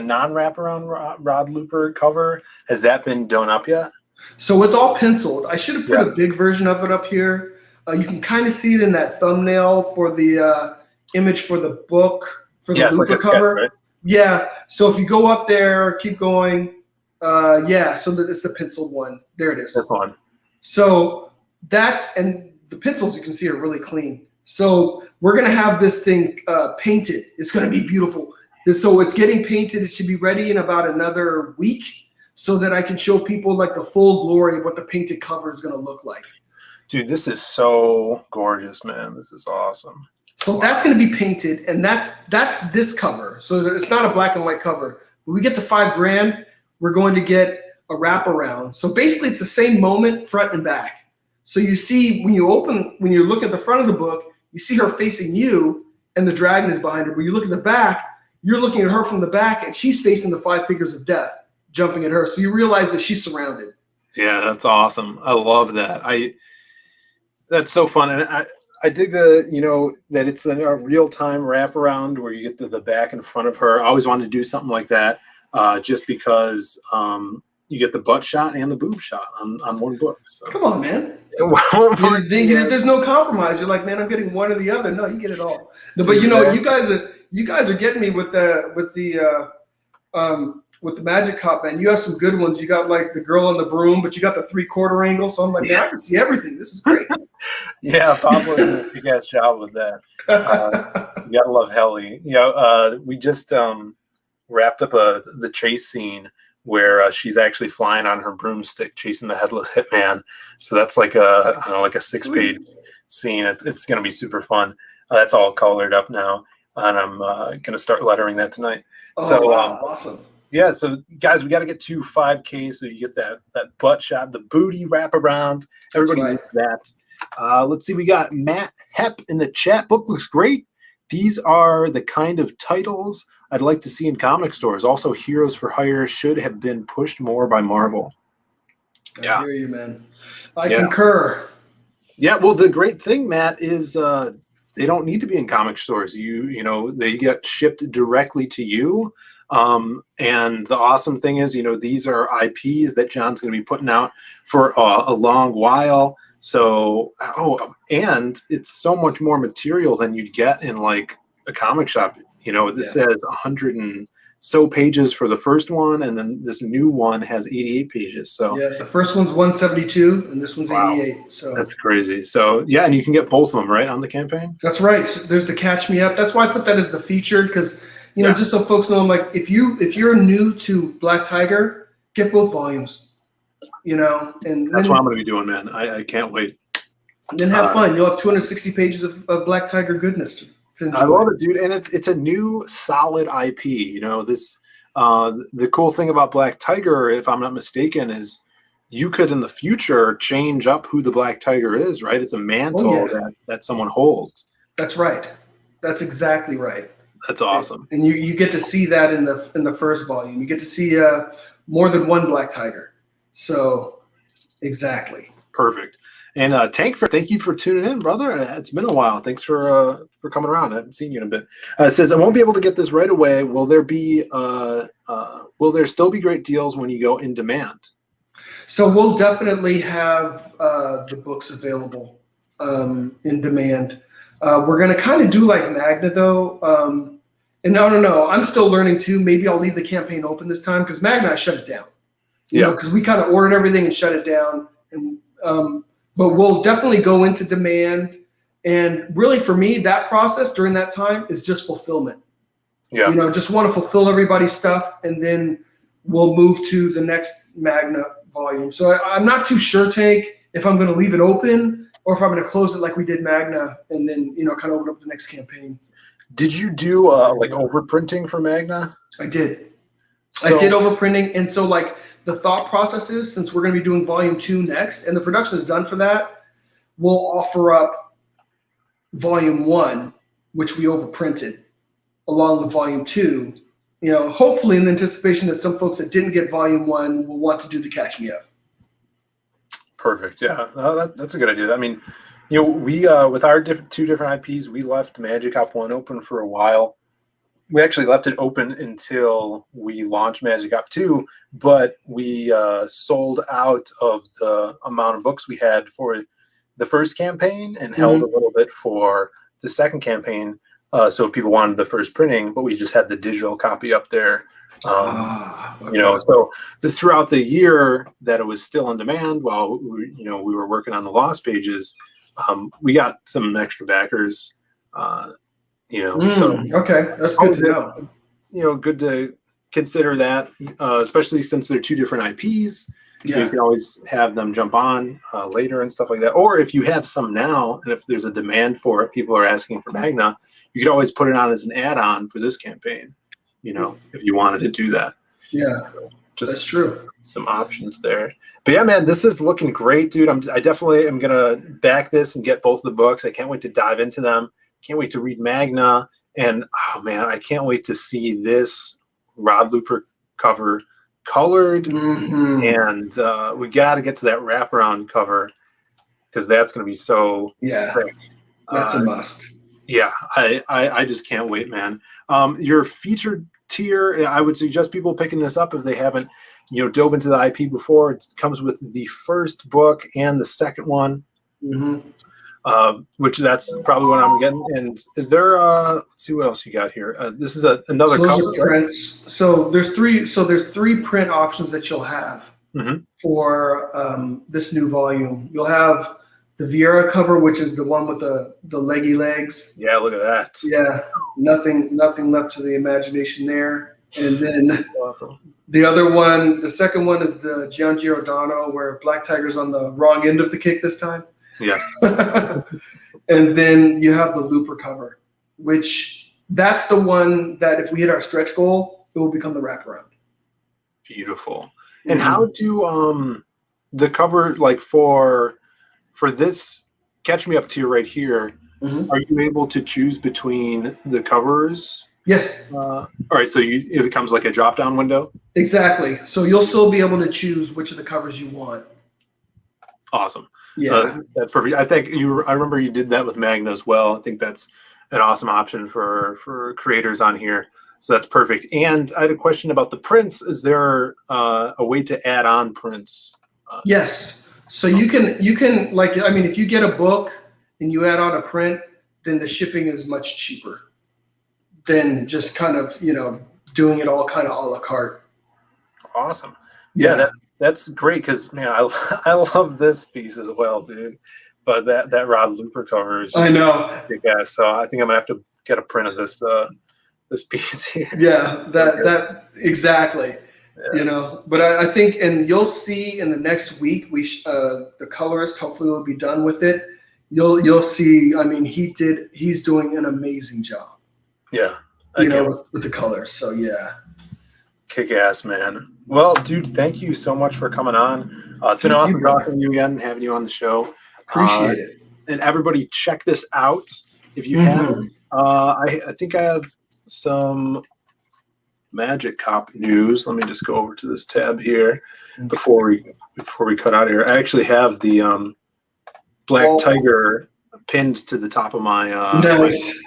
non-wraparound Rod Looper cover, has that been done up yet? So it's all penciled. I should have put a big version of it up here. You can kind of see it in that thumbnail for the image for the book, for the Looper cover. Sketch, right? Yeah. So if you go up there, keep going. So that it's the penciled one. There it is. That's one. So and the pencils you can see are really clean. So we're going to have this thing painted. It's going to be beautiful. So it's getting painted. It should be ready in about another week so that I can show people like the full glory of what the painted cover is going to look like. Dude, this is so gorgeous, man. This is awesome. So that's going to be painted, and that's this cover. So it's not a black and white cover. When we get to $5,000, we're going to get a wraparound. So basically, it's the same moment, front and back. So you see when you look at the front of the book, you see her facing you, and the dragon is behind her. When you look at the back, you're looking at her from the back, and she's facing the 5 figures of death, jumping at her. So you realize that she's surrounded. Yeah, that's awesome. I love that. That's so fun, and I dig that it's a real-time wraparound where you get the back and front of her. I always wanted to do something like that, just because you get the butt shot and the boob shot on one book. So. Come on, man. There's no compromise. You're like, man, I'm getting one or the other. No, you get it all. No, but you guys are getting me with the Magic Cop, man. You have some good ones. You got like the girl on the broom, but you got the 3/4 angle. So I'm like, man, I can see everything. This is great. Yeah, Pablo did a big ass job with that. You gotta love Helly. We just wrapped up the chase scene where she's actually flying on her broomstick chasing the headless hitman. So that's like a 6-page scene. It's gonna be super fun. That's all colored up now, and I'm gonna start lettering that tonight. Awesome. Yeah, so guys, we got to get to 5K so you get that butt shot, the booty wraparound. Everybody needs that. Let's see, we got Matt Hepp in the chat. Book looks great. These are the kind of titles I'd like to see in comic stores. Also, Heroes for Hire should have been pushed more by Marvel. I hear you, man. I concur. Yeah, well, the great thing, Matt, is they don't need to be in comic stores. They get shipped directly to you. And the awesome thing is, these are IPs that John's going to be putting out for a long while. So, and it's so much more material than you'd get in like a comic shop. This says 100 and so pages for the first one, and then this new one has 88 pages. So the first one's 172, and this one's 88. So that's crazy. So and you can get both of them right on the campaign. That's right. So there's the Catch Me Up. That's why I put that as the featured, because just so folks know, I'm like, if you're new to Black Tiger, get both volumes. and That's what I'm going to be doing, man. I can't wait. then have fun. You'll have 260 pages of Black Tiger goodness to enjoy. I love it, dude. And it's a new solid IP. The cool thing about Black Tiger, if I'm not mistaken, is you could in the future change up who the Black Tiger is, right? It's a mantle that someone holds. That's right. That's exactly right. That's awesome. And you get to see that in the first volume. You get to see more than one Black Tiger. So exactly. Perfect. And thank you for tuning in, brother. It's been a while. Thanks for coming around. I haven't seen you in a bit. It says I won't be able to get this right away. Will there still be great deals when you go in demand? So we'll definitely have the books available in demand. We're going to kind of do like Magna, though. And no. I'm still learning, too. Maybe I'll leave the campaign open this time because Magna, I shut it down. Because we kind of ordered everything and shut it down. But we'll definitely go into demand. And really, for me, that process during that time is just fulfillment. Yeah. Just want to fulfill everybody's stuff. And then we'll move to the next Magna volume. So I'm not too sure, Tank, if I'm going to leave it open or if I'm going to close it like we did Magna and then, kind of open up the next campaign. Did you do like overprinting for Magna? I did. I did overprinting. And so like the thought process is, since we're going to be doing volume 2 next and the production is done for that, we'll offer up volume 1, which we overprinted, along with volume 2. Hopefully in anticipation that some folks that didn't get volume 1 will want to do the Catch Me Up. Perfect. Yeah, that's a good idea. I mean, we with our two different IPs, we left Magic Op 1 open for a while. We actually left it open until we launched Magic Op 2, but we sold out of the amount of books we had for the first campaign and held a little bit for the second campaign. So if people wanted the first printing, but we just had the digital copy up there. So this throughout the year that it was still on demand while we were working on the Lost Pages, we got some extra backers. So okay, that's good to know. Good to consider that, especially since they're two different IPs. Yeah. You can always have them jump on later and stuff like that. Or if you have some now, and if there's a demand for it, people are asking for Magna, you could always put it on as an add-on for this campaign, if you wanted to do that. Yeah, that's true. Some options there. But yeah, man, this is looking great, dude. I definitely am going to back this and get both the books. I can't wait to dive into them. Can't wait to read Magna. And, oh, man, I can't wait to see this Rod Looper cover colored, and we got to get to that wraparound cover because that's going to be so sick. That's a must. Yeah, I just can't wait, man. Your featured tier, I would suggest people picking this up if they haven't, dove into the IP before. It comes with the first book and the second one, which that's probably what I'm getting. And is there? Let's see what else you got here. This is another cover. Prints. So there's three print options that you'll have for this new volume. You'll have the Vieira cover, which is the one with the leggy legs. Yeah, look at that. Yeah, nothing left to the imagination there. And then the other one, the second one is the Gian Giordano, where Black Tiger's on the wrong end of the kick this time. Yes. And then you have the Looper cover, which that's the one that if we hit our stretch goal, it will become the wraparound. Beautiful. And how do the cover, like for this Catch Me Up tier right here, are you able to choose between the covers? Yes. All right, so it becomes like a drop-down window? Exactly. So you'll still be able to choose which of the covers you want. Awesome. Yeah. That's perfect. I think I remember you did that with Magna as well. I think that's an awesome option for creators on here. So that's perfect. And I had a question about the prints. Is there a way to add on prints? Yes. So you can if you get a book and you add on a print, then the shipping is much cheaper than just kind of, doing it all kind of a la carte. Awesome. Yeah, that's great because, man, I love this piece as well, dude. But that Rod Looper cover is just big ass. So I think I'm gonna have to get a print of this piece here. Yeah, that exactly. You know, but I think, and you'll see in the next week, the colorist hopefully will be done with it. You'll see. I mean, he's doing an amazing job. Yeah, with the colors. So yeah, kick ass, man. Well, dude, thank you so much for coming on. It's been awesome talking to you again, and having you on the show. Appreciate it. And everybody, check this out if you haven't. I think I have some Magic Cop news. Let me just go over to this tab here before we cut out of here. I actually have the Black Tiger pinned to the top of my nice.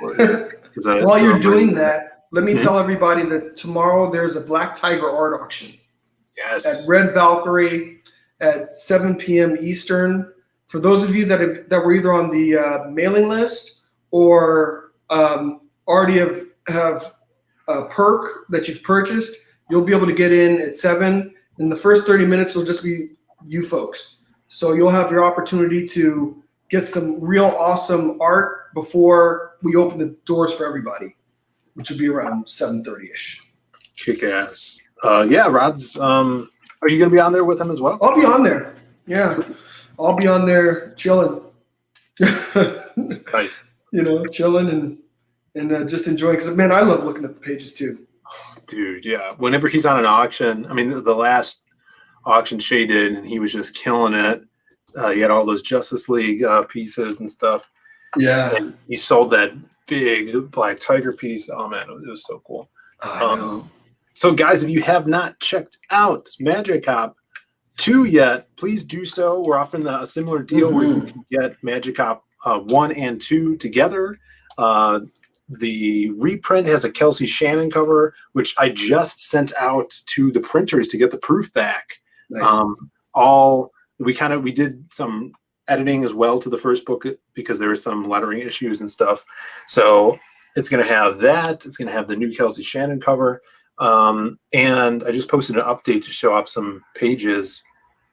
While you're doing that, let me tell everybody that tomorrow there's a Black Tiger art auction. Yes. At Red Valkyrie at 7 p.m. Eastern. For those of you that were either on the mailing list or already have a perk that you've purchased, you'll be able to get in at 7. In the first 30 minutes, it'll just be you folks. So you'll have your opportunity to get some real awesome art before we open the doors for everybody, which will be around 7:30ish. Kick ass. Yeah, Rod's. Are you going to be on there with him as well? I'll be on there. Yeah, I'll be on there chilling. Nice. Chilling and just enjoying. Because man, I love looking at the pages too. Dude, yeah. Whenever he's on an auction, I mean, the last auction Shay did, and he was just killing it. He had all those Justice League pieces and stuff. Yeah. And he sold that big Black Tiger piece. Oh man, it was so cool. I know. So guys, if you have not checked out Magic Cop 2 yet, please do so. We're offering a similar deal where you can get Magic Cop 1 and 2 together. The reprint has a Kelsey Shannon cover, which I just sent out to the printers to get the proof back. Nice. We did some editing as well to the first book because there were some lettering issues and stuff. So it's going to have that. It's going to have the new Kelsey Shannon cover. And I just posted an update to show off some pages.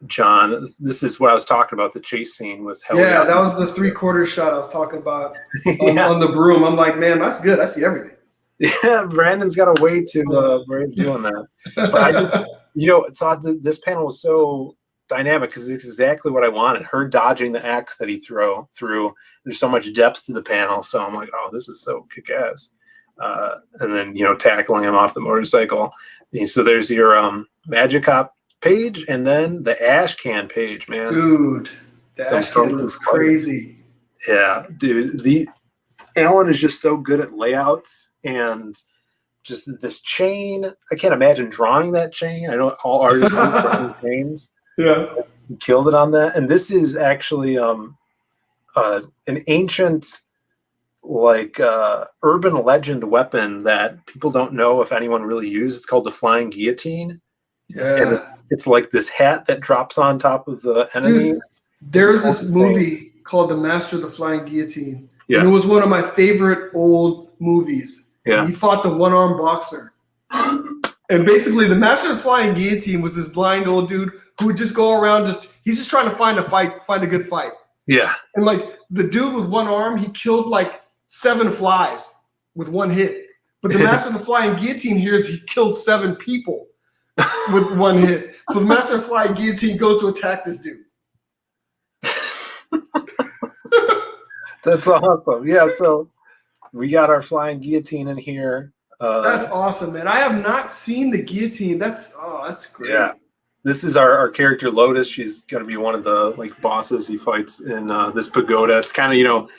John, this is what I was talking about, the chase scene with Hell. Yeah, that was the 3/4 shot I was talking about on the broom. I'm like, man, that's good. I see everything. Yeah, Brandon's got a way to doing that. But I just, thought that this panel was so dynamic because it's exactly what I wanted. Her dodging the axe that he threw. There's so much depth to the panel. So I'm like, oh, this is so kick-ass. And then, tackling him off the motorcycle. So there's your Magic Cop page and then the ash can page, man. Dude, the ash can looks crazy. Yeah, dude. Alan is just so good at layouts and just this chain. I can't imagine drawing that chain. I know all artists drawing chains. Yeah. He killed it on that. And this is actually an ancient urban legend weapon that people don't know if anyone really used. It's called the flying guillotine. Yeah. And it's like this hat that drops on top of the enemy. Dude, there's this movie called The Master of the Flying Guillotine. Yeah. And it was one of my favorite old movies. Yeah. He fought the one-armed boxer. And basically the Master of the Flying Guillotine was this blind old dude who would just go around he's just trying to find a good fight. Yeah. And the dude with one arm, he killed 7 flies with one hit. But the Master of the Flying Guillotine here is he killed 7 people with one hit. So the Master of the Flying Guillotine goes to attack this dude. That's awesome. Yeah, so we got our flying guillotine in here. That's awesome, man. I have not seen the guillotine. That's great. Yeah. This is our character Lotus. She's going to be one of the bosses he fights in this pagoda. It's kind of,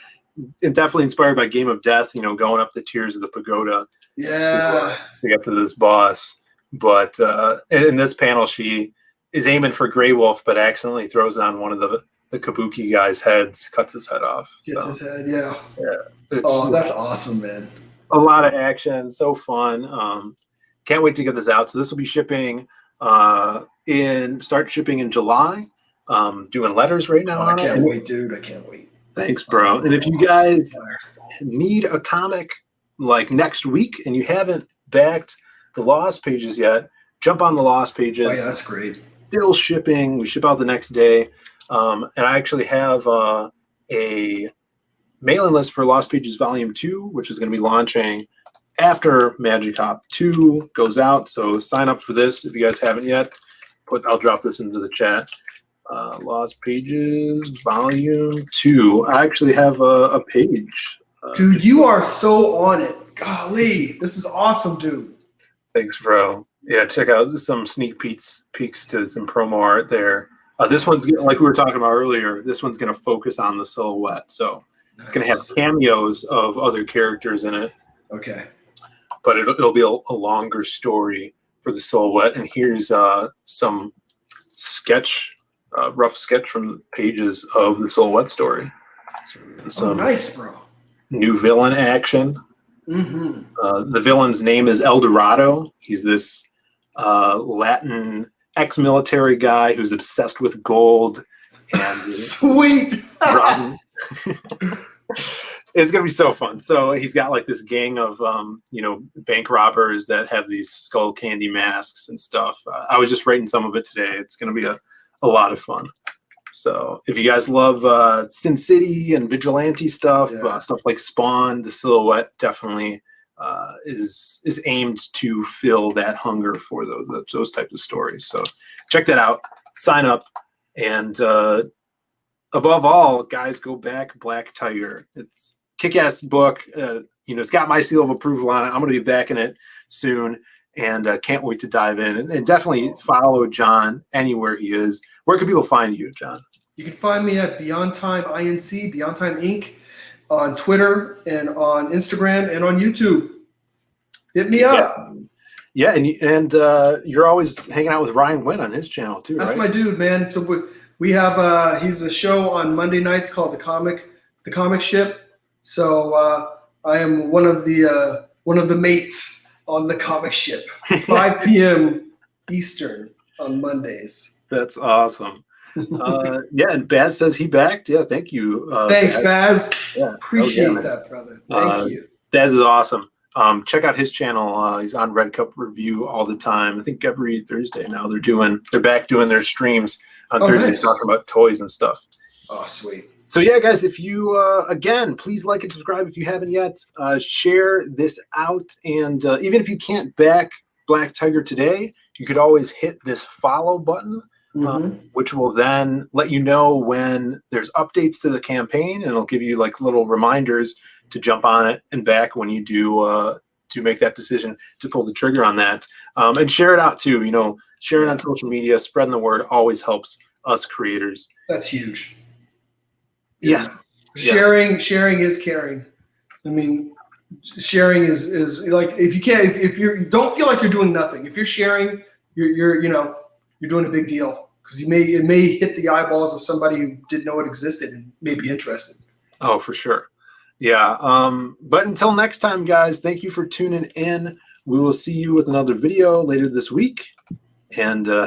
definitely inspired by Game of Death, going up the tiers of the pagoda. Yeah. To get to this boss. But in this panel, she is aiming for Grey Wolf, but accidentally throws on one of the Kabuki guy's heads, cuts his head off. Gets his head, yeah. Yeah. That's awesome, man. A lot of action, so fun. Can't wait to get this out. So this will be shipping start shipping in July. Doing letters right now. I can't wait, dude. I can't wait. Thanks, bro. And if you guys need a comic next week and you haven't backed the Lost pages yet, jump on the Lost pages. Oh yeah, that's great. Still shipping. We ship out the next day. And I actually have a mailing list for Lost Pages Volume 2, which is going to be launching after Magic Hop 2 goes out. So sign up for this if you guys haven't yet. I'll drop this into the chat. Lost Pages, Volume 2. I actually have a page. Dude, you are so on it. Golly, this is awesome, dude. Thanks, bro. Yeah, check out some sneak peeks to some promo art there. This one's, like we were talking about earlier, this one's going to focus on the silhouette. So it's going to have cameos of other characters in it. Okay. But it'll be a longer story for the silhouette. And here's some rough sketch from the pages of the silhouette story. Some nice, bro. New villain action. Mm-hmm. The villain's name is El Dorado. He's this Latin ex-military guy who's obsessed with gold. And sweet. It's gonna be so fun. So he's got like this gang of bank robbers that have these skull candy masks and stuff. I was just writing some of it today. It's gonna be a lot of fun. So if you guys love Sin City and vigilante stuff, stuff like Spawn, the silhouette definitely is aimed to fill that hunger for those types of stories. So check that out. Sign up, and above all, guys, go back Black Tiger. It's a kick-ass book. It's got my seal of approval on it. I'm going to be backing it soon, and can't wait to dive in. And definitely follow John anywhere he is. Where can people find you, John? You can find me at Beyond Time Inc., Beyond Time Inc., on Twitter and on Instagram and on YouTube. Hit me up. Yeah, and you're always hanging out with Ryan Wynn on his channel too, That's right? my dude, man. So we have he's a show on Monday nights called The Comic Ship. So I am one of the mates on The Comic Ship. 5 p.m. Eastern on Mondays. That's awesome. And Baz says he backed. Yeah, thank you. Thanks, Baz. Yeah. Appreciate that, brother. Thank you. Baz is awesome. Check out his channel. He's on Red Cup Review all the time. I think every Thursday now they're back doing their streams on Thursdays, talking about toys and stuff. Oh, sweet. So yeah, guys, if you again, please like and subscribe if you haven't yet. Share this out, and even if you can't back Black Tiger today, you could always hit this follow button. Which will then let you know when there's updates to the campaign, and it'll give you like little reminders to jump on it and back when you do make that decision to pull the trigger on that. And share it out too. Sharing on social media, spreading the word always helps us creators. That's huge. Yes. Sharing is caring. I mean, sharing is like if you don't feel like you're doing nothing. If you're sharing, you're doing a big deal, because it may hit the eyeballs of somebody who didn't know it existed and may be interested. Oh, for sure. Yeah. But until next time, guys, thank you for tuning in. We will see you with another video later this week, and